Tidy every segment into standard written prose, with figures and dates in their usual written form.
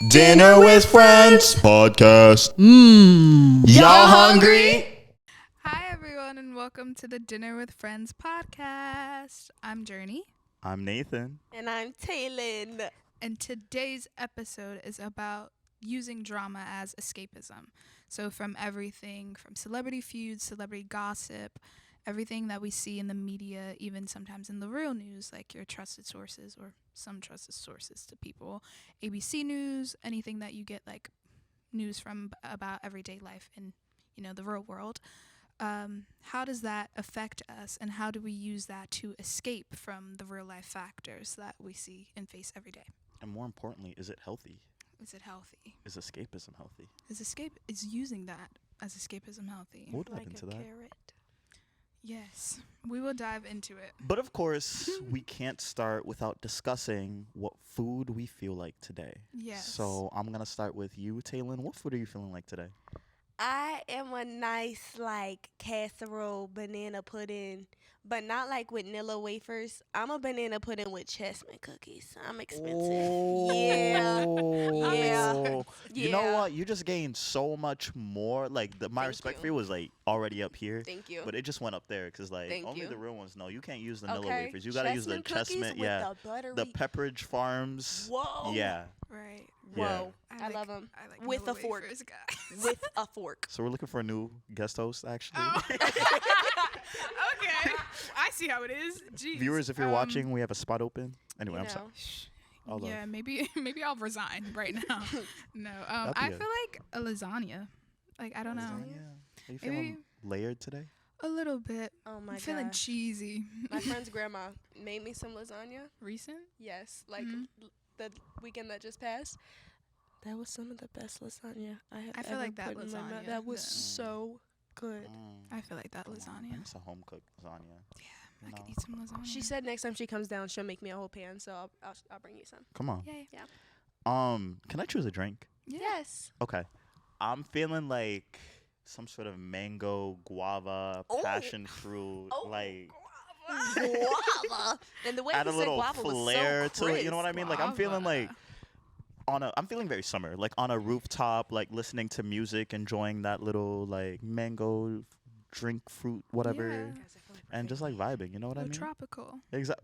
Dinner with Friends podcast. Y'all hungry? Hi, everyone, and welcome to the Dinner with Friends podcast. I'm Journey, I'm Nathan. And I'm Taylin. and today's episode is about using drama as escapism. So, from everything from celebrity feuds, celebrity gossip, everything that we see in the media, even sometimes in the real news, like your trusted sources or some trusted sources to people, ABC News, anything that you get like news from about everyday life in, the real world. How does that affect us, and how do we use that to escape from the real life factors that we see and face every day? And more importantly, is it healthy? Is it healthy? Is escapism healthy? Is using that as escapism healthy? We'll dive Like into a that. carrot. Yes, we will dive into it. But of course, we can't start without discussing what food we feel like today. Yes. So I'm going to start with you, Taylin. What food are you feeling like today? I am a nice, casserole banana pudding, but not like with Nilla wafers. I'm a banana pudding with chestnut cookies. I'm expensive. Yeah. Oh. You know Yeah. what? You just gained so much more. Like, my Thank respect you. for you was, already up here. Thank you. But it just went up there because, Thank only you. the real ones know. You can't use the Nilla Okay. wafers. You got to use the Chestnut cookies chestnut. with Yeah. the buttery. The Pepperidge Farms. Whoa. Yeah. Right. Whoa. Yeah. I love them. I like With Nilla a fork. wafers, guys. With a fork. So we're looking for a new guest host, actually. Oh. Okay, I see how it is. Jeez. Viewers, if you're watching, we have a spot open. Anyway, I'm sorry. All love. Yeah, maybe I'll resign right now. No, That'd be I good. feel like a lasagna. Like, I don't know, Lasagna? Are you Maybe- feeling layered today? a little bit. Oh my I'm feeling gosh. cheesy. My friend's grandma made me some lasagna. Recent? Yes, Mhm. the weekend that just passed. That was some of the best lasagna I have I feel ever like that put in my mouth. lasagna, That was the- so good. I feel like that Come on, lasagna. It's a home cooked lasagna. I No. could eat some lasagna. She said next time she comes down, she'll make me a whole pan. So I'll bring you some. Come on. Yay. Can I choose a drink? Yeah. Yes. Okay. I'm feeling like some sort of mango, guava, Oh. passion fruit, Oh. Guava. And the way add he a said little guava flair was so to crisp. it. You know what I mean? Like I'm feeling like Guava. I'm feeling very summer, like on a rooftop, like listening to music, enjoying that little like mango drink fruit, whatever, Yeah. and just like vibing. You know what I Oh, mean? tropical.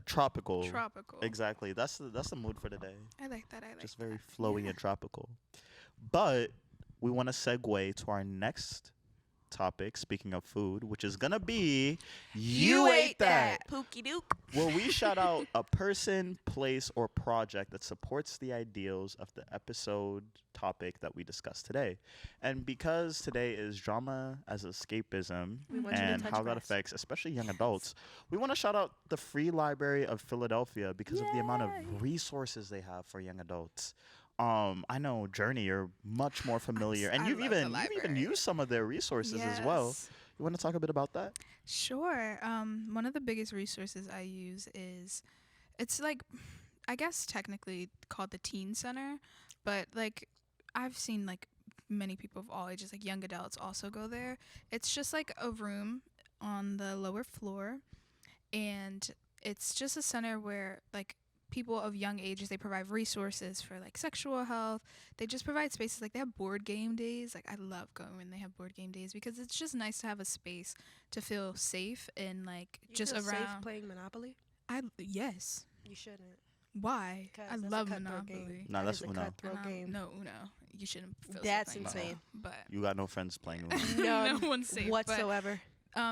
Tropical. Tropical. Exactly. That's the mood for today. I like that. Just very flowy and tropical. But we want to segue to our next topic, speaking of food, which is gonna be You Ate That, Pookie Duke. where we shout out a person, place, or project that supports the ideals of the episode topic that we discussed today. And because today is drama as escapism We want you to and touch how that grass. affects especially young adults, we want to shout out the Free Library of Philadelphia because of the amount Yay. of resources they have for young adults. I know, Journey, you're much more familiar, and I you've love the even library. used some of their resources as well. Yes. You want to talk a bit about that? Sure. One of the biggest resources I use is, it's like, I guess technically called the Teen Center, but like I've seen like many people of all ages, like young adults, also go there. It's just like a room on the lower floor, and it's just a center where like people of young ages, they provide resources for like sexual health. They just provide spaces, like they have board game days. Like I love going when they have board game days because it's just nice to have a space to feel safe and like You just feel safe around. playing Monopoly? Yes. You shouldn't. Why? 'Cause I that's a love cutthroat game. Monopoly. No, That that's is a Uno. cutthroat game. No, Uno. You shouldn't feel safe That's playing insane. Uno, but You got no friends playing Uno. None no one's safe. but, whatsoever.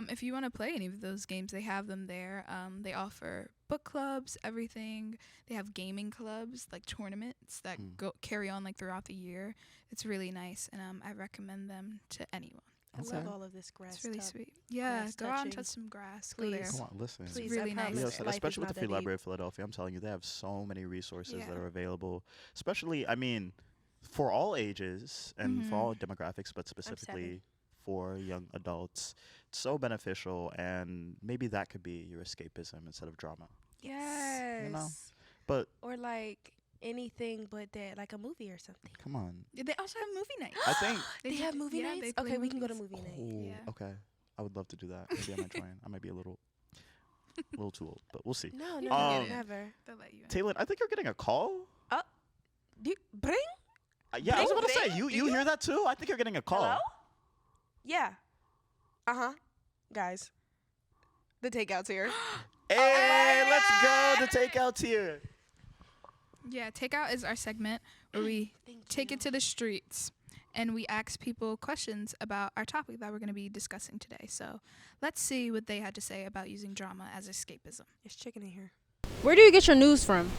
if you want to play any of those games, they have them there. They offer book clubs, everything. They have gaming clubs, like tournaments that go carry on like throughout the year. It's really nice, and I recommend them to anyone. I Okay. love all of this grass It's really stuff. sweet. Yeah, grass go out and touching. touch some grass. Go there. Please. Come on, listen. Please, really I nice. promise, Yes, life is especially with not the Free that Library of Philadelphia, I'm telling you, they have so many resources that Yeah. are available, especially, I mean, for all ages and for Mhm. all demographics, but specifically for young adults. It's so beneficial, and maybe that could be your escapism instead of drama. Yes. You know? But Or like anything but that, like a movie or something. come on. They also have movie nights. I think. They do- have movie yeah, nights? they play Okay, we can go to movies. movie night. Oh, Yeah. okay. I would love to do that. Maybe I might join. I might be a little too old, but we'll see. No, You no, can no, get it. never. They'll let you in. Taylor, I think you're getting a call. Bring? Yeah, I was Bing, about to say, bing. you hear that too? I think you're getting a call. Hello? Yeah. Guys, the takeout's here. Hey, let's go. The takeout's here. Yeah, takeout is our segment where we take it to the streets and we ask people questions about our topic that we're going to be discussing today. So let's see what they had to say about using drama as escapism. There's chicken in here. Where do you get your news from?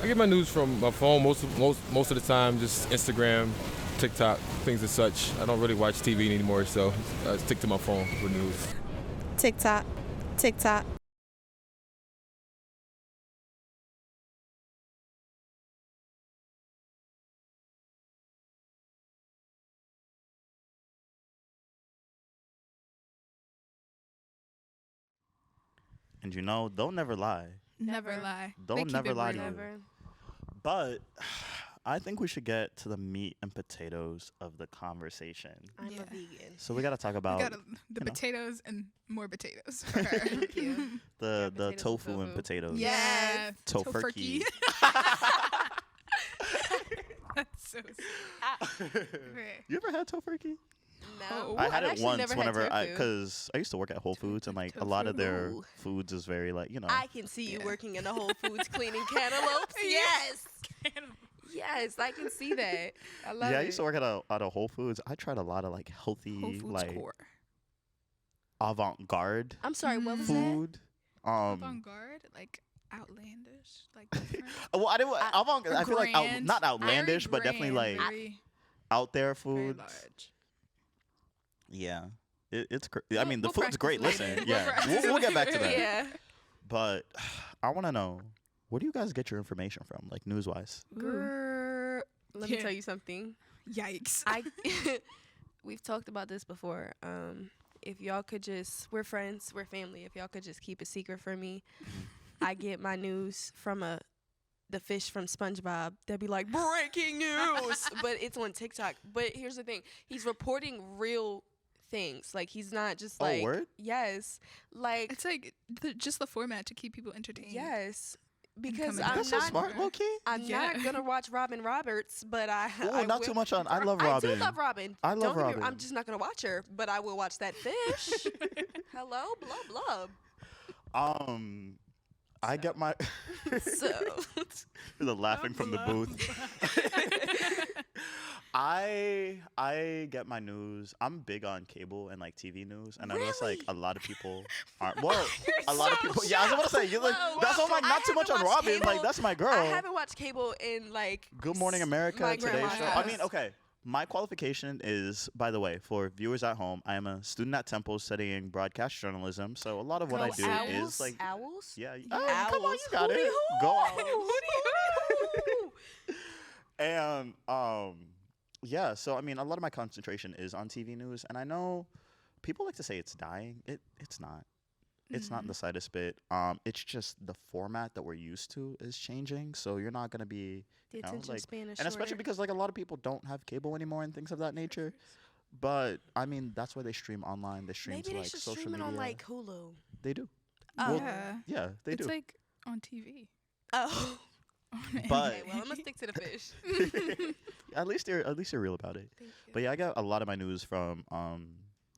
I get my news from my phone most of the time, just Instagram, TikTok, things as such. I don't really watch TV anymore, so I stick to my phone for news. TikTok. And they'll never lie. Never lie. They'll They keep never it lie to real. you. Never. But I think we should get to the meat and potatoes of the conversation. I'm Yeah. a vegan. So we got to talk We about got the you know. potatoes and more potatoes. Thank you. the potatoes and tofu and tofu. potatoes. Yeah. Tofurkey. That's so You ever had tofurkey? No. I had I've it actually once never had whenever tofu. because I used to work at Whole Foods and like a lot of their Tofu. foods is very like I can see you Yeah. working in the Whole Foods cleaning cantaloupes. Yes. Yes, I can see that. I love yeah, it. I used to work at a Whole Foods. I tried a lot of like healthy Whole Foods like core. avant-garde I'm sorry, what was that? food. Avant-garde, like outlandish, like different. Well, I didn't. Avant. I feel like Grand, not very outlandish, but definitely grand, like very, out there very food. large. Yeah, it's. I mean, the we'll food's great. practice Listen, later. yeah, We'll practice we'll get back to that. Yeah. But I want to know, where do you guys get your information from, like news-wise? Grr. Let me Yeah. tell you something. Yikes. We've talked about this before. If y'all could just, we're friends, we're family. If y'all could just keep a secret from me, I get my news from the fish from SpongeBob. They'll be like, breaking news, but it's on TikTok. But here's the thing: he's reporting real things. Like he's not just like, word? yes, like It's like just the format to keep people entertained. yes, because coming I'm That's so not. smart, low key. I'm Yeah. not gonna watch Robin Roberts, but I Not will. too much on. I love Robin. I do love Robin. I love Don't get me wrong, Robin. I'm just not gonna watch her, but I will watch that fish. Hello, blub blub. I get my So the laughing from the booth. I get my news. I'm big on cable and like TV news, and I notice like a lot of people aren't. Well, a lot of people. Yeah, I was about to say you're like Whoa, that's whoa. all. Like not too I much on haven't watched Robin. Like cable. that's my girl. I haven't watched cable in like Good Morning America, my Today grandma's Show. I house. mean, okay. My qualification is, by the way, for viewers at home, I am a student at Temple studying broadcast journalism. So a lot of what I Go do owls, is like, owls. yeah, Owls. come on, you got it. Hootie-hoo. Go Owls. Hootie-hoo. And yeah, so I mean, a lot of my concentration is on TV news, and I know people like to say it's dying. It's not. It's not in the slightest bit. It's just the format that we're used to is changing. So you're not gonna be, The you know, attention like, span is and especially shorter. because like a lot of people don't have cable anymore and things of that nature. But I mean, that's why they stream online. They stream Maybe to they like should social stream it media. on like Hulu. They do. Oh. Yeah. Yeah, they It's do. like on TV. Oh. But- Okay, well, I'm gonna stick to the fish. at least you're real about it. Thank you. But yeah, I get a lot of my news from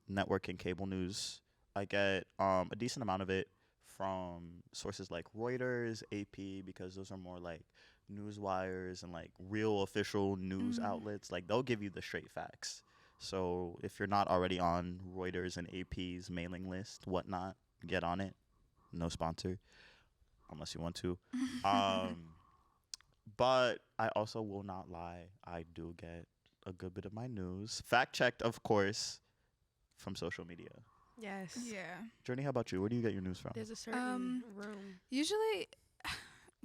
network and cable news. I get a decent amount of it from sources like Reuters, AP, because those are more like news wires and like real official news outlets. Like they'll give you the straight facts. So if you're not already on Reuters and AP's mailing list, whatnot, get on it. No sponsor, unless you want to. But I also will not lie. I do get a good bit of my news, fact checked, of course, from social media. Yes. Yeah. Journey, how about you? Where do you get your news from? There's a certain room. Usually,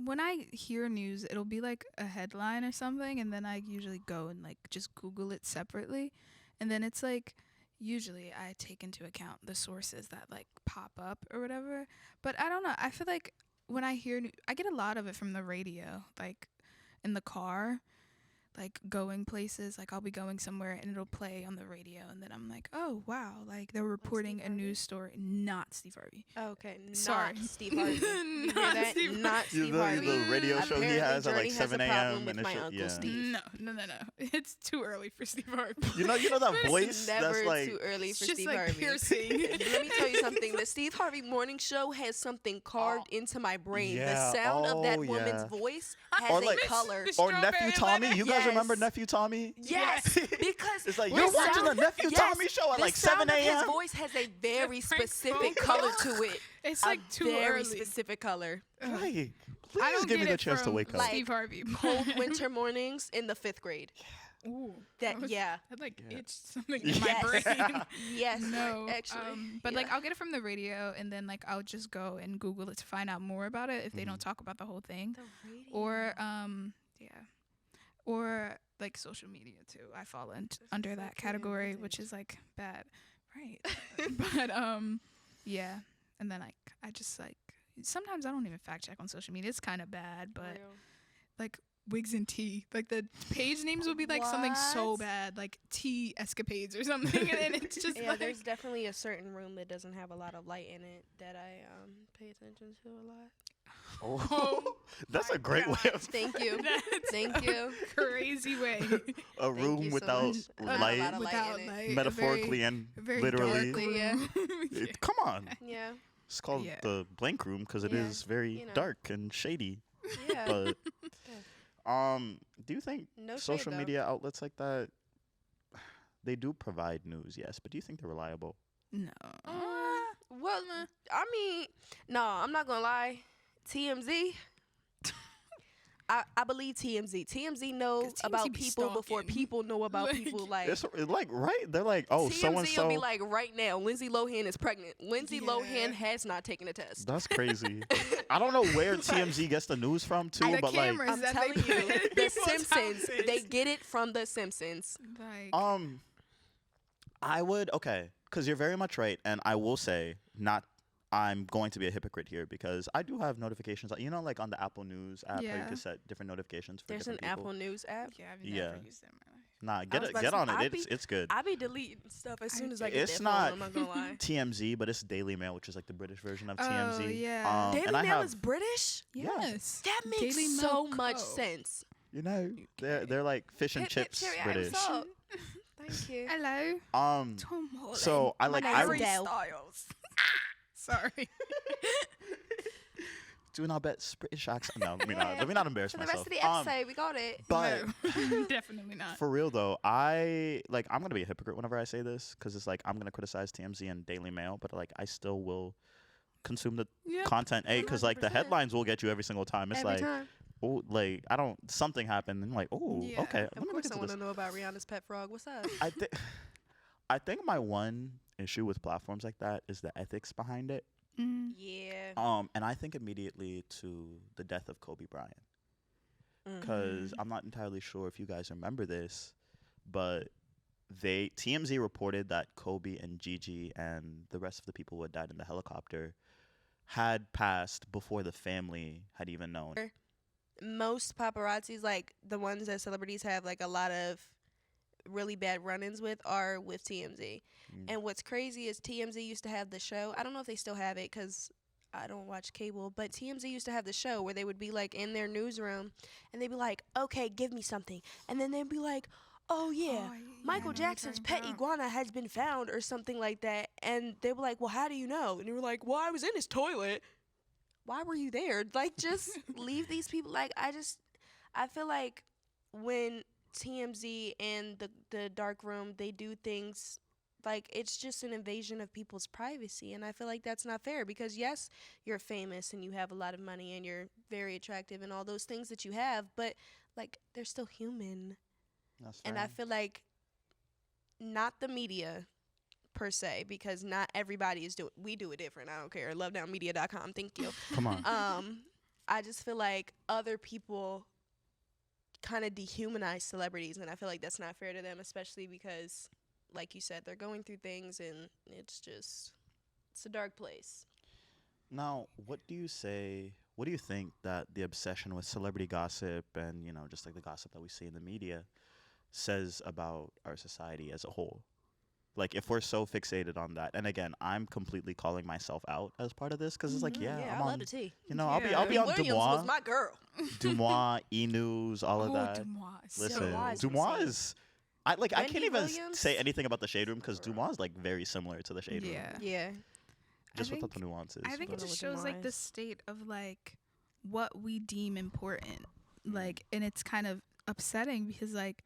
when I hear news, it'll be like a headline or something, and then I usually go and like just Google it separately, and then it's like usually I take into account the sources that like pop up or whatever. But I don't know. I feel like when I hear, I get a lot of it from the radio, like in the car. like going places. Like I'll be going somewhere and it'll play on the radio, and then I'm like, oh wow, like they're reporting a news story. Not Steve Harvey. Okay, Sorry. not Steve Harvey. You hear Not that? Steve Not You Steve know, Harvey. the radio show he Apparently has at like Journey has 7 a problem a.m. with and my it Uncle yeah. Steve. No. It's too early for Steve Harvey. You know that It's voice never that's like too early It's for just Steve like Harvey. piercing. Let me tell you something. The Steve Harvey morning show has something carved into my brain. Yeah. The sound of that Oh, woman's yeah. voice has Or a like- color. Miss or Nephew Strawberry Tommy. Letter? You guys Yes. remember Nephew Tommy? Yes, because It's like the you're watching the sound- Nephew yes, Tommy show at the like sound 7 of His a.m. voice has a very The Frank specific Funk. color to it. It's A like too very early. specific color. Ugh. Like, I please don't give me get the it chance to from wake up. Like, Steve Harvey. Cold winter mornings in the 5th grade. Ooh, That was- yeah. That like Yeah. itched something in my Yes. brain. Yes. No, actually. but like yeah. I'll get it from the radio, and then like I'll just go and Google it to find out more about it if they don't talk about the whole thing, The radio. or or like social media too. I fall under so that true, category, isn't which it? is like bad, right? But yeah, and then like I just like sometimes I don't even fact check on social media. It's kind of bad, but Real. like Wigs and Tea, like the page names will be like something so What? bad, like Tea Escapades or something, and then it's just Yeah, like there's definitely a certain room that doesn't have a lot of light in it that I pay attention to a lot. Oh, that's my a great way of Thank you. That's Thank a you. crazy way. a Thank room you so without much. A lot light, of light in it. metaphorically and a very literally. dark Yeah. room. Yeah. Come on, Yeah. it's called Yeah. the blank room because it Yeah, is very you know. dark and shady. Yeah. But do you think No shade, social though. media outlets like that they do provide news? Yes, but do you think they're reliable? No. Well, I mean, no, I'm not gonna lie. TMZ. I believe TMZ. TMZ know 'Cause TMZ about be people before stalking. people know about Like- people. Like It's like right. They're like, oh, so and TMZ will be so. like, right now, Lindsay Lohan is pregnant. Lindsay Yeah. Lohan has not taken a test. That's crazy. I don't know where TMZ gets the news from too, The but like, cameras I'm that telling they you, put in The people's Simpsons. They houses. get it from The Simpsons. Like, I would because you're very much right, and I will say I'm going to be a hypocrite here because I do have notifications. You know, like on the Apple News app, how you Yeah. can set different notifications for There's an different people. Apple News app. yeah, I've Yeah. never used it in my life. Nah, was get about to on say, it. It's good. I be deleting stuff as soon as I get It's that not- phone. I'm not gonna lie. TMZ, but it's Daily Mail, which is like the British version of Oh, TMZ. yeah. Daily and I Mail have, is British. Yeah. Yes. That makes Daily so Mail much Co. sense. you know, they're like fish and Hip, hip, chips cherry, British. what's up? Thank you. Hello, Um, Tom Holland. so I My like name's I Harry Dell. Styles. Sorry. doing our best British accent. No, let me not embarrass For the myself. rest of the episode, we got it. But No, definitely not. for real though, I'm gonna be a hypocrite whenever I say this because it's like I'm gonna criticize TMZ and Daily Mail, but like I still will consume the Yeah. content. Because like the 100%. headlines will get you every single time. It's Every like time. oh, like something happened and like oh Yeah. okay. Of Let me look course, I into want this. to know about Rihanna's pet frog. What's up? I think my one issue with platforms like that is the ethics behind it. Mm. Yeah. And I think immediately to the death of Kobe Bryant. Because I'm not entirely sure if you guys remember this, but TMZ reported that Kobe and Gigi and the rest of the people who had died in the helicopter had passed before the family had even known. Most paparazzis, like the ones that celebrities have like a lot of really bad run-ins with, are with TMZ. And what's crazy is TMZ used to have the show. I don't know if they still have it because I don't watch cable, but TMZ used to have the show where they would be like in their newsroom and they'd be like, okay, give me something. And then they'd be like, oh yeah, Michael Jackson's pet iguana has been found or something like that. And they were like, well, how do you know? And you were like, well, I was in his toilet. Why were you there? Like, just leave these people. Like, I feel like when TMZ and the dark room, they do things like it's just an invasion of people's privacy, and I feel like that's not fair because yes, you're famous and you have a lot of money and you're very attractive and all those things that you have, but like they're still human. That's And I feel like not the media per se, because not everybody is we do it different. I don't care. lovedownmedia.com. Thank you. come on. I just feel like other people kind of dehumanize celebrities, and I feel like that's not fair to them, especially because, like you said, they're going through things, and it's a dark place. Now, what do you say what do you think that the obsession with celebrity gossip and, you know, just like the gossip that we see in the media says about our society as a whole? Like, if we're so fixated on that, and again, I'm completely calling myself out as part of this because it's like, yeah, I'm I on, love the tea. you know, Yeah. I'll be on Williams Dumois, was my girl. Dumois, E News, all of that. Dumois. So Listen, Dumois is Dumois insane. is, I can't Wendy even Williams? say anything about the Shade Room because Dumois is like very similar to the Shade Room, Yeah. Yeah. just I without the think- nuances. I think Don't it know just what shows like the Dumois is. state of like what we deem important. Like, and it's kind of upsetting because like,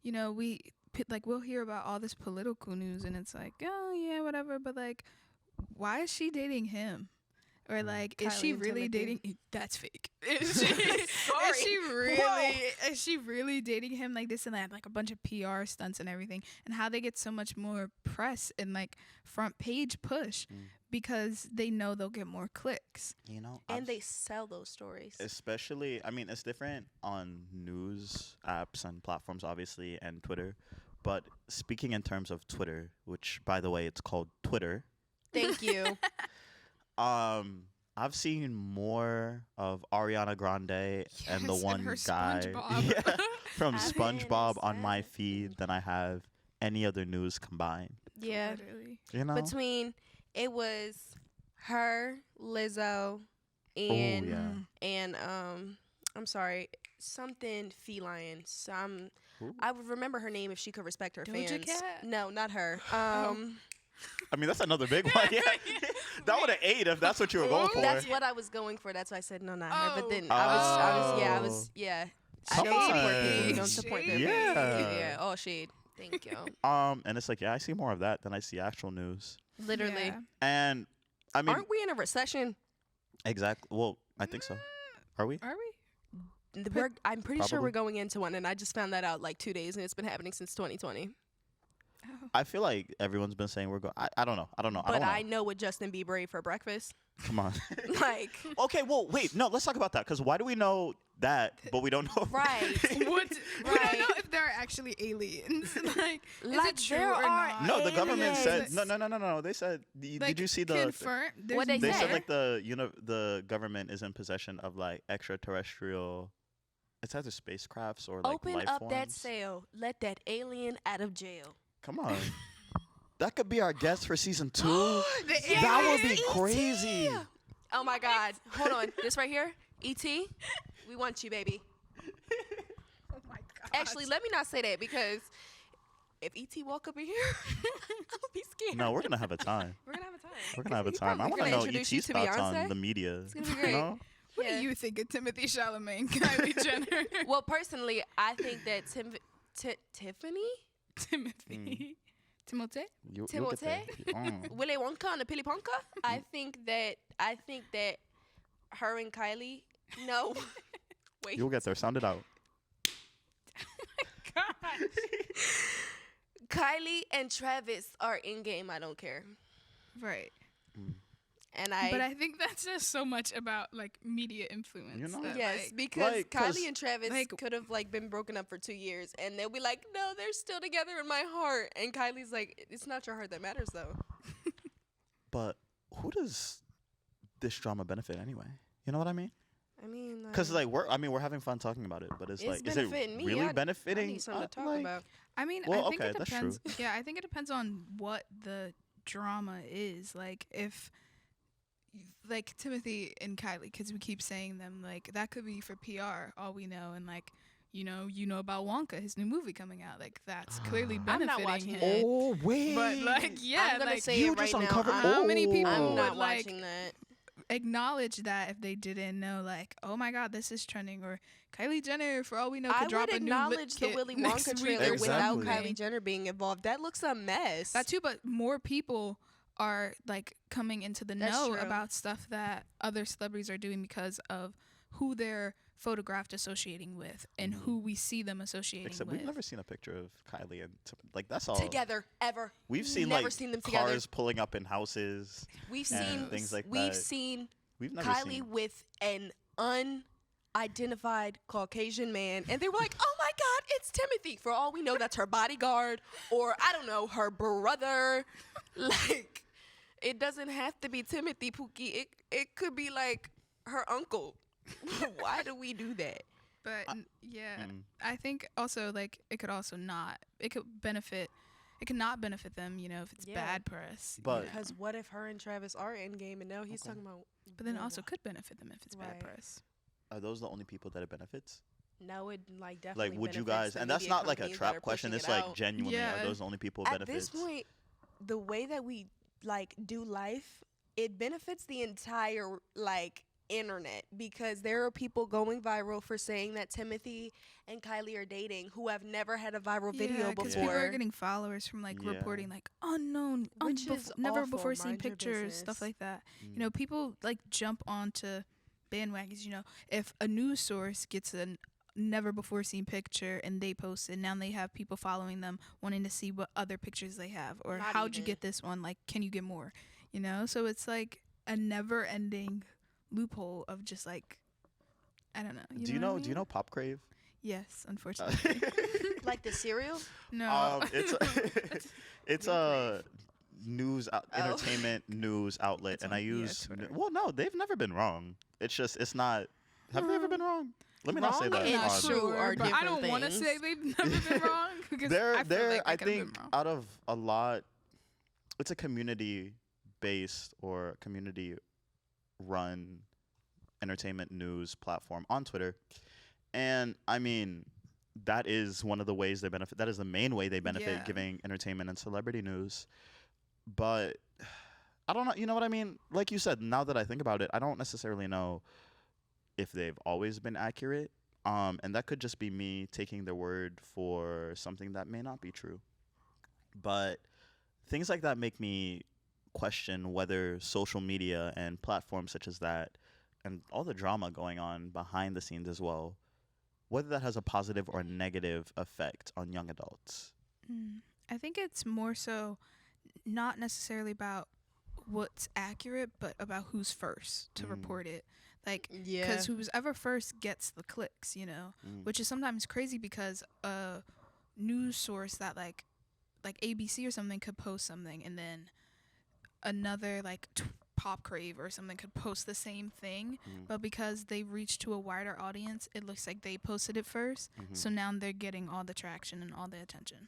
you know, we'll hear about all this political news and it's like, oh yeah, whatever, but like, why is she dating him? Or like, is Kylie she and really Timothy. dating? That's fake. Is she really dating him like this and that? Like a bunch of PR stunts and everything, and how they get so much more press and like front page push because they know they'll get more clicks. You know, And they sell those stories. especially, I mean, it's different on news apps and platforms, obviously, and Twitter. But speaking in terms of Twitter, which, by the way, it's called Twitter, Thank you. I've seen more of Ariana Grande and the Yes, one her guy SpongeBob. from I've SpongeBob been on my sad. feed than I have any other news combined. Yeah. Literally. You know? Between it was her, Lizzo, and and I'm sorry, something feline. Ooh. I would remember her name if she could respect her Doja fans. Cat? No, not her. I mean, that's another big one. Yeah. That would have ate if that's what you were going for. That's what I was going for. That's why I said no, not her. But then Oh. I was yeah. I Come don't support on. people who don't support their Shade. fans. Thank you. Yeah. Yeah. Oh, shade. Thank you. And it's like, yeah, I see more of that than I see actual news. Literally. Yeah. And I mean, Aren't we in a recession? exactly. Well, I think so. Are we? Are we? I'm pretty sure Probably. we're going into one, and I just found that out like 2 days, and it's been happening since 2020. Oh. I feel like everyone's been saying we're going. I don't know. I don't know. But I don't know what Justin Bieber ate for breakfast. Come on. Like, Okay. Well, wait. No, let's talk about that. Because why do we know that, but we don't know? right. What? We Right. don't know if there are actually aliens. Like, is Like, it true there or are not? No, the government said Aliens. no. They said. Like, Did you see the? confirmed? There's What they They said? said more? like the government is in possession of like extraterrestrial. It's either spacecrafts or like Open life up forms. that cell. Let that alien out of jail. Come on. That could be our guest for season 2. The That would aliens. be crazy. Oh my God. Hold on. This right here, E.T., we want you, baby. Oh my god. Actually, let me not say that because if E.T. walk up in here, I'll be scared. No, we're gonna have a time. We're going to have a time. We're gonna have a He time. I probably want to gonna know introduce ET's you to thoughts on Beyonce. the media. It's gonna be You great. know? What Yeah. do you think of Timothy Chalamet and Kylie Jenner? Well, personally, I think that Tiffany, Timothy. Timothée? You'll get there. Willy Wonka and the Pilly Ponka, I think that her and Kylie, no, wait, You'll get there. Sound it out. God. Kylie and Travis are in game. I don't care, Right. and But I think that's just so much about like media influence. You know? that, yes, like, because like, 'cause, Kylie and Travis like- could have like been broken up for 2 years, and they'll be like, no, they're still together in my heart, and Kylie's like, it's not your heart that matters though. But who does this drama benefit anyway? You know what I mean? I mean, Because like we're having fun talking about it, but it's like, is it benefiting me. really I benefiting? need something to talk like, about. I mean, Well, I think okay, it that's depends. Yeah, I think it depends on what the drama is. Like if like Timothy and Kylie, because we keep saying them, like that could be for PR, all we know, and like you know about Wonka, his new movie coming out, like that's clearly I'm benefiting not watching him. that. Oh wait. But like, yeah, I'm gonna like say you it right just now. uncovered. How many people I'm would, not like, watching that. acknowledge that if they didn't know, like, oh my God, this is trending, or Kylie Jenner, for all we know, I could drop would a new lip acknowledge the kit Willy next Wonka week trailer or without something. Kylie Jenner being involved. That looks a mess. That too, but more people are like coming into the That's know true. about stuff that other celebrities are doing because of who they're photographed associating with and who we see them associating Except with. we've never seen a picture of Kylie and like that's all. together ever. We've seen never like seen them together. cars pulling up in houses. We've and seen things like we've that. seen We've never Kylie seen. with an unidentified Caucasian man, and they were like, "Oh my God, it's Timothy." For all we know, that's her bodyguard, or I don't know, her brother. Like, it doesn't have to be Timothy Pookie. It could be like her uncle. Why do we do that? But I think also like it could also not. It could benefit. It could not benefit them, if it's bad press. But Because what if her and Travis are in game and now he's talking about? But then it also could benefit them if it's bad Right. press. are those the only people that it benefits? No, it like definitely. Like, would you benefits guys? the And that's media not like a companies that are trap question. pushing It's it like out. genuinely, Yeah. are those the only people At benefits? this point, the way that we like do life, it benefits the entire like internet because there are people going viral for saying that Timothy and Kylie are dating who have never had a viral video because people are before. getting followers from like Yeah. reporting like unknown, Which is never awful. before seen Mind your pictures, stuff business. like that. Mm. People like jump onto bandwagons. If a news source gets a never before seen picture and they post it, now they have people following them wanting to see what other pictures they have or Not how'd you even. get this one? Like, can you get more? So it's like a never ending loophole of just like, I don't know. Do you what I know? Do you mean? know Pop Crave? Yes, unfortunately. Like the cereal. No. It's it's a entertainment news outlet, It's and on- I yeah, use. Twitter. Well, no, they've never been wrong. It's just it's not. Have they ever been wrong? Let me not say Wrong that. and I'm not on- true sure, are but I different don't want to things. say they've never been wrong because They're I feel they're like I they could've think been wrong. out of a lot, it's a community based or community run entertainment news platform on Twitter, and I mean that is one of the ways they benefit. That is the main way they benefit, Yeah. giving entertainment and celebrity news. But I don't know. You know what I mean? Like you said, now that I think about it, I don't necessarily know if they've always been accurate. And that could just be me taking their word for something that may not be true. But things like that make me question whether social media and platforms such as that and all the drama going on behind the scenes as well, whether that has a positive or negative effect on young adults. I think it's more so not necessarily about what's accurate, but about who's first to report it. Like, Yeah. because who's ever first gets the clicks, Mm. which is sometimes crazy because a news source that like ABC or something could post something and then another like Pop Crave or something could post the same thing, but because they reached to a wider audience, it looks like they posted it first. So now they're getting all the traction and all the attention.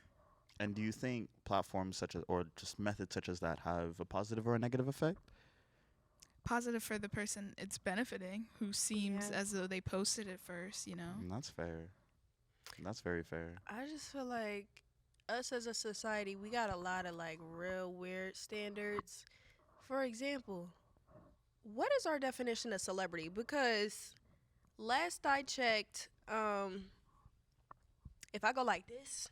And do you think platforms such as, or just methods such as that, have a positive or a negative effect? Positive for the person it's benefiting, who seems Yeah. as though they posted it first, That's fair. That's very fair. I just feel like us as a society, we got a lot of like real weird standards. For example, what is our definition of celebrity? Because last I checked, if I go like this,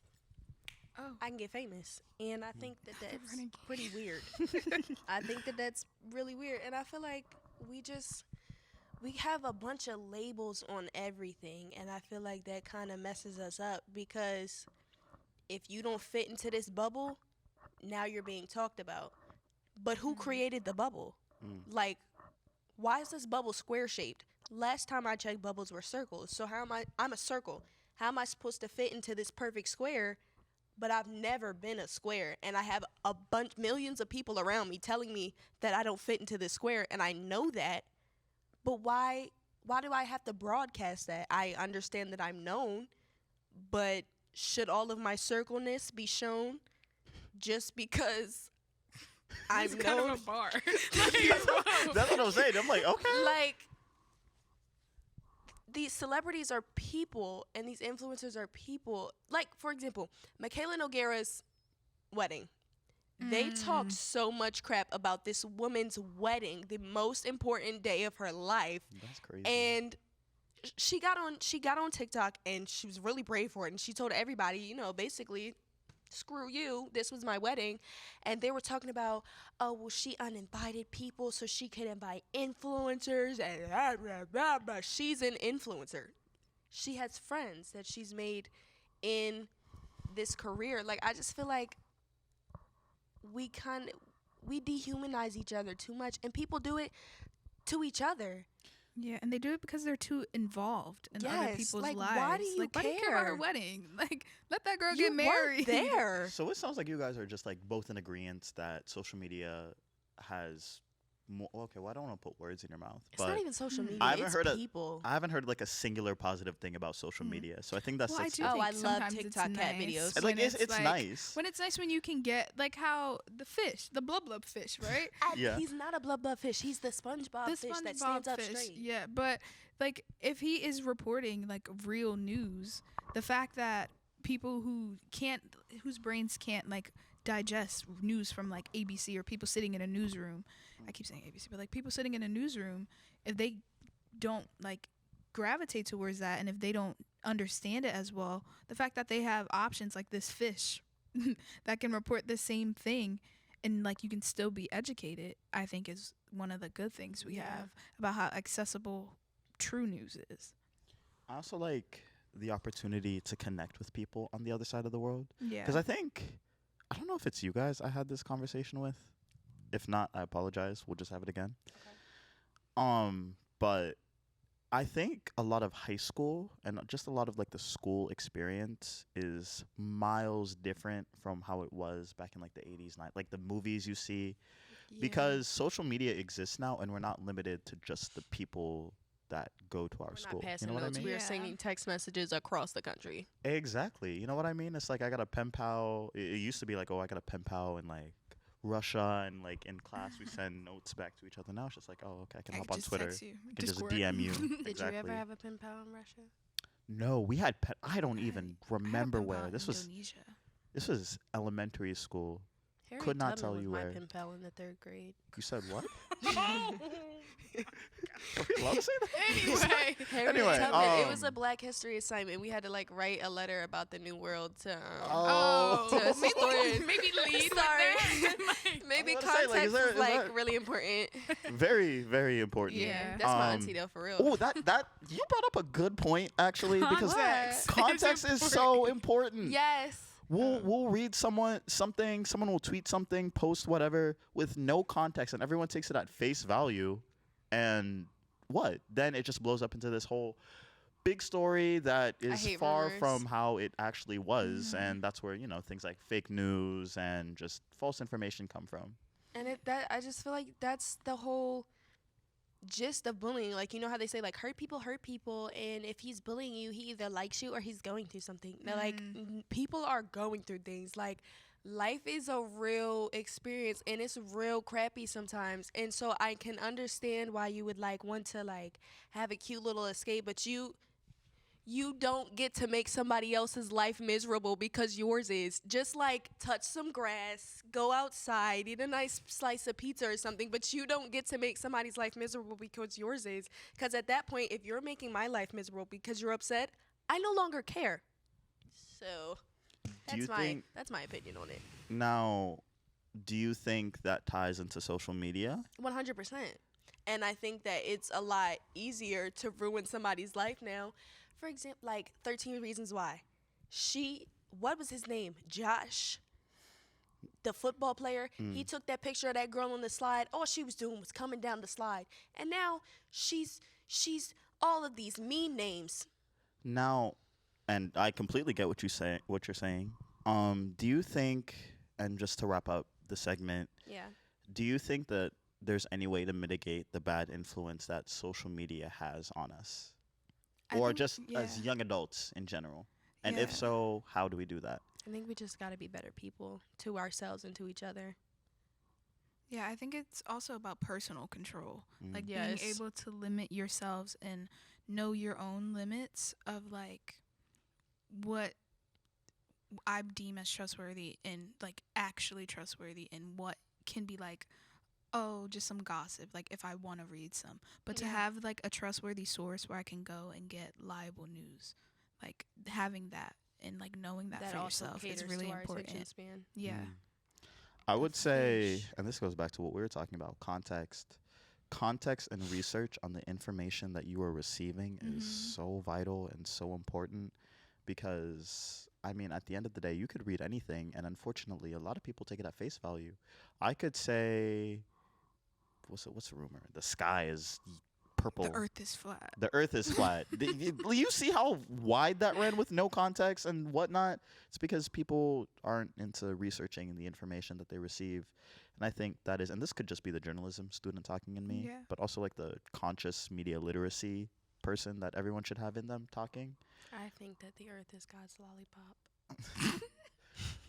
Oh. I can get famous. And I think that that's running pretty weird. I think that that's really weird. And I feel like we have a bunch of labels on everything. And I feel like that kind of messes us up because if you don't fit into this bubble, now you're being talked about. But who created the bubble? Like, why is this bubble square shaped? Last time I checked, bubbles were circles. So I'm a circle. How am I supposed to fit into this perfect square? But I've never been a square, and I have millions of people around me telling me that I don't fit into this square, and I know that. But why do I have to broadcast that? I understand that I'm known, but should all of my circleness be shown just because I'm It's kind known? of a bar. That's what I'm saying. I'm like, okay. Like, these celebrities are people and these influencers are people. Like, for example, Michaela Nogueira's wedding. They talked so much crap about this woman's wedding, the most important day of her life. That's crazy. And she got on TikTok and she was really brave for it. And she told everybody, basically, screw you, this was my wedding. And they were talking about, oh, well, she uninvited people so she could invite influencers and blah, blah, blah, blah. She's an influencer. She has friends that she's made in this career. Like, I just feel like we dehumanize each other too much, and people do it to each other. Yeah, and they do it because they're too involved in other Yes, people's like, lives. why do you why do you care about her care? wedding? Like, let that girl You get married. weren't there. So it sounds like you guys are just like both in agreement that social media has okay, well, I don't want to put words in your mouth, It's but not even social media. I haven't it's heard people. I haven't heard like a singular positive thing about social media. So I think that's Well, I like, do Oh, think I love sometimes TikTok it's cat nice videos. like when it's like, nice. when it's nice when you can get like how the fish, the blub blub fish, right? Yeah. He's not a blub blub fish. He's the SpongeBob The fish that SpongeBob stands up fish, straight. yeah. But like if he is reporting like real news, the fact that people whose brains can't like digest news from like ABC or people sitting in a newsroom, I keep saying ABC, but like people sitting in a newsroom, if they don't like gravitate towards that and if they don't understand it as well, the fact that they have options like this fish that can report the same thing and like you can still be educated, I think is one of the good things we have about how accessible true news is. I also like the opportunity to connect with people on the other side of the world. Yeah. Because I don't know if it's you guys I had this conversation with. If not, I apologize. We'll just have it again. But I think a lot of high school and just a lot of like the school experience is miles different from how it was back in like the 80s, like the movies you see, because social media exists now and we're not limited to just the people that go to our We're school. not passing You know what I notes. mean? We are Yeah. sending text messages across the country. Exactly. You know what I mean? It's like I got a pen pal. It used to be like, oh, I got a pen pal in like Russia, and like in class we send notes back to each other. Now it's just like, oh, okay, I can hop on just Twitter. text you. I can just Discord. DM you. Did Exactly. you ever have a pen pal in Russia? No, we had I don't even I had a remember pen pal where. in This was Indonesia. elementary school. Harry Could not Tubman tell was you my where. pen pal in the 3rd grade. You said what? Are we allowed to say that? Anyway, Harry Anyway, Tubman. It was a Black History assignment. We had to like write a letter about the New World to. Oh. To maybe, maybe lead. Sorry. With that. Maybe I was gonna say, like, context is there- is is like that- really important. Very, very important. Yeah. That's my auntie though, for real. Oh, that you brought up a good point actually, because Context. context is so important. Yes. We'll read someone will tweet something, post whatever with no context, and everyone takes it at face value, and what? Then it just blows up into this whole big story that is hate far rumors. from how it actually was, and that's where things like fake news and just false information come from. And I just feel like that's the whole gist of bullying. Like, you know how they say like hurt people, and if he's bullying you, he either likes you or he's going through something. They're like people are going through things. Like, life is a real experience and it's real crappy sometimes. And so I can understand why you would like want to like have a cute little escape, but you don't get to make somebody else's life miserable because yours is. Just like touch some grass, go outside, eat a nice slice of pizza or something, but you don't get to make somebody's life miserable because yours is. Because at that point, if you're making my life miserable because you're upset, I no longer care. So that's my opinion on it. Now, do you think that ties into social media? 100%. And I think that it's a lot easier to ruin somebody's life now. For example, like 13 Reasons Why. What was his name? Josh, the football player. He took that picture of that girl on the slide. All she was doing was coming down the slide. And now she's all of these mean names. Now, and I completely get what you're saying. Do you think, and just to wrap up the segment, Yeah. do you think that there's any way to mitigate the bad influence that social media has on us? Or just as young adults in general? And if Yeah. so, how do we do that? I think we just got to be better people to ourselves and to each other. Yeah, I think it's also about personal control. Like Yes. being able to limit yourselves and know your own limits of like what I deem as trustworthy and like actually trustworthy and what can be like, oh, just some gossip, like if I want to read some. But to Yeah. have like a trustworthy source where I can go and get liable news, like having that and like knowing that, That for also yourself is caters really to our attention important. span. Yeah. I would say, fish. and this goes back to what we were talking about, context and research on the information that you are receiving is so vital and so important, because I mean, at the end of the day, you could read anything, and unfortunately, a lot of people take it at face value. I could say, what's the rumor? The sky is purple. The earth is flat. The earth is flat. You see how wide that ran with no context and whatnot? It's because people aren't into researching the information that they receive. And I think that is, and this could just be the journalism student talking in me, Yeah. but also like the conscious media literacy person that everyone should have in them talking. I think that the earth is God's lollipop.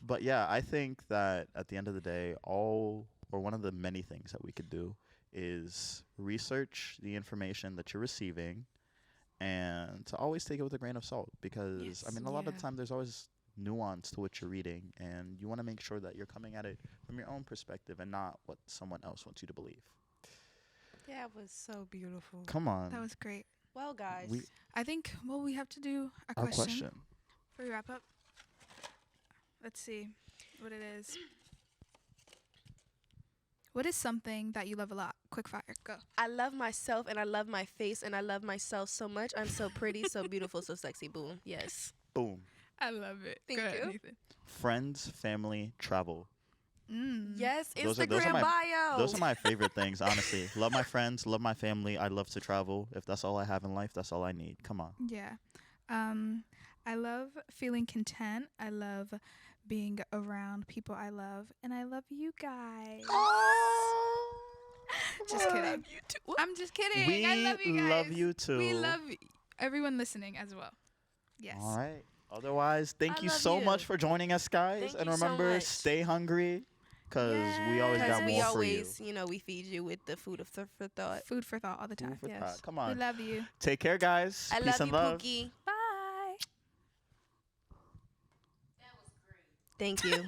But yeah, I think that at the end of the day, one of the many things that we could do is research the information that you're receiving and to always take it with a grain of salt, because Yes. I mean, a lot of Yeah. the time there's always nuance to what you're reading, and you want to make sure that you're coming at it from your own perspective and not what someone else wants you to believe. That was so beautiful. Come on. That was great. Well, guys, We- I think, well, we have to do a Our question, question. before we wrap up. Let's see what it is. What is something that you love a lot? Quick fire, go. I love myself and I love my face and I love myself so much. I'm so pretty, so beautiful, so sexy. Boom. Yes. Boom. I love it. Thank Go ahead, you. Nathan. Friends, family, travel. Yes. Those Instagram are my- bio. Those are my favorite things, honestly. Love my friends, love my family. I love to travel. If that's all I have in life, that's all I need. Come on. Yeah. I love feeling content. I love being around people I love. And I love you guys. Just I kidding. love you too. I'm just kidding. We I love you guys. love you too. We love everyone listening as well. Yes. All right. Otherwise, thank I you love so you. much for joining us, guys. Thank and you so remember, much. stay hungry, because we always Because got we more always, for you. we feed you with the food for thought. Food for thought all the time. Food for yes. thought. Come We on. love you. Take care, guys. I Peace love and you, love. Pookie. Bye. Thank you.